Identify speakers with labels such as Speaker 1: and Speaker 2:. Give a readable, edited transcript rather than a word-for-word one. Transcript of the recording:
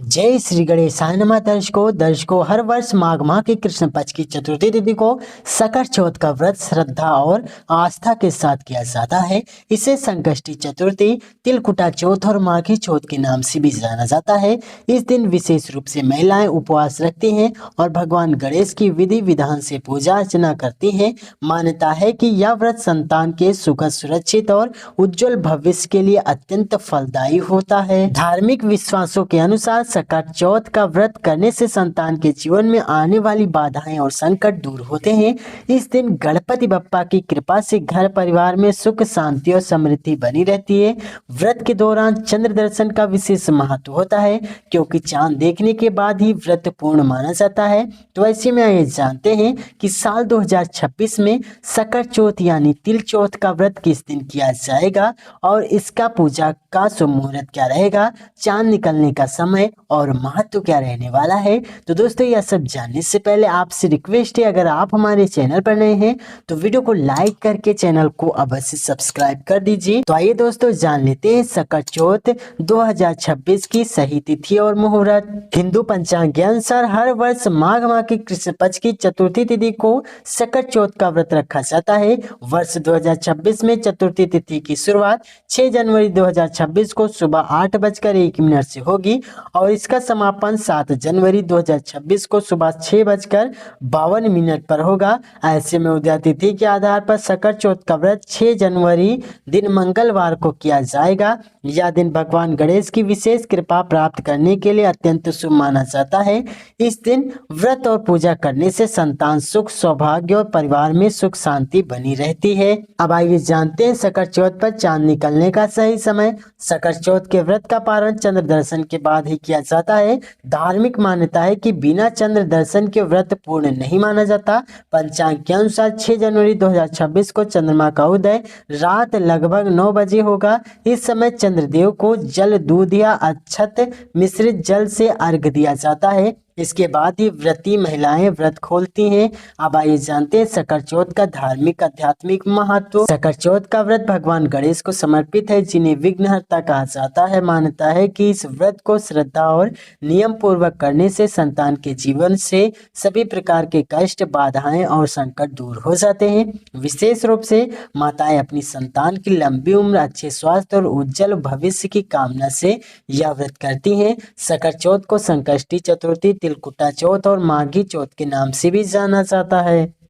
Speaker 1: जय श्री गणेशाय नमः। दर्शकों हर वर्ष माघ माह की कृष्ण पक्ष की चतुर्थी तिथि को सकट चौथ का व्रत श्रद्धा और आस्था के साथ किया जाता है। इसे संकष्टी चतुर्थी, तिलकुटा चौथ और माघी चौथ के नाम से भी जाना जाता है। इस दिन विशेष रूप से महिलाएं उपवास रखती हैं और भगवान गणेश की विधि विधान से पूजा अर्चना करती हैं। मान्यता है कि यह व्रत संतान के सुखद, सुरक्षित और उज्जवल भविष्य के लिए अत्यंत फलदायी होता है। धार्मिक विश्वासों के अनुसार सकट चौथ का व्रत करने से संतान के जीवन में आने वाली बाधाएं और संकट दूर होते हैं। इस दिन गणपति बप्पा की कृपा से घर परिवार में सुख, शांति और समृद्धि बनी रहती है। व्रत के दौरान चंद्र दर्शन का विशेष महत्व होता है, क्योंकि चांद देखने के बाद ही व्रत पूर्ण माना जाता है। तो ऐसे में ये जानते हैं कि साल 2026 में सकट चौथ यानी तिल चौथ का व्रत किस दिन किया जाएगा और इसका पूजा का शुभ मुहूर्त क्या रहेगा, चांद निकलने का समय और महत्व क्या रहने वाला है। तो दोस्तों, यह सब जानने से पहले आपसे रिक्वेस्ट है, अगर आप हमारे चैनल पर नए हैं तो वीडियो को लाइक करके चैनल को अवश्य सब्सक्राइब कर दीजिए। तो आइए दोस्तों, जान लेते हैं सकट चौथ 2026 की सही तिथि और मुहूर्त। हिंदू पंचांग के अनुसार हर वर्ष माघ माह की कृष्ण पक्ष की चतुर्थी तिथि को सकट चौथ का व्रत रखा जाता है। वर्ष 2026 में चतुर्थी तिथि की शुरुआत 6 जनवरी 2026 को सुबह 8:01 से होगी और इसका समापन 7 जनवरी 2026 को सुबह 6:52 पर होगा। ऐसे में उदय तिथि के आधार पर सकट चौथ का व्रत 6 जनवरी दिन मंगलवार को किया जाएगा। यह दिन भगवान गणेश की विशेष कृपा प्राप्त करने के लिए अत्यंत शुभ माना जाता है। इस दिन व्रत और पूजा करने से संतान सुख, सौभाग्य और परिवार में सुख शांति बनी रहती है। अब आइए जानते हैं सकट चौथ पर चांद निकलने का सही समय। सकट चौथ के व्रत का पारण चंद्र दर्शन के बाद ही किया जाता है। धार्मिक मान्यता है कि बिना चंद्र दर्शन के व्रत पूर्ण नहीं माना जाता। पंचांग के अनुसार 6 जनवरी 2026 को चंद्रमा का उदय रात लगभग 9 बजे होगा। इस समय चंद्रदेव को जल, दूध या अक्षत मिश्रित जल से अर्घ्य दिया जाता है। इसके बाद ही व्रती महिलाएं व्रत खोलती हैं। अब आइए जानते हैं सकट चौथ का धार्मिक आध्यात्मिक महत्व। सकट चौथ का व्रत भगवान गणेश को समर्पित है, जिन्हें विघ्नहर्ता कहा जाता है। मान्यता है कि इस व्रत को श्रद्धा और नियम पूर्वक करने से संतान के जीवन से सभी प्रकार के कष्ट, बाधाएं और संकट दूर हो जाते हैं। विशेष रूप से माताएं अपनी संतान की लंबी उम्र, अच्छे स्वास्थ्य और उज्जवल भविष्य की कामना से यह व्रत करती हैं। सकट चौथ को संकष्टी चतुर्थी, तिलकुटा चौथ और माघी चौथ के नाम से भी जाना जाता है।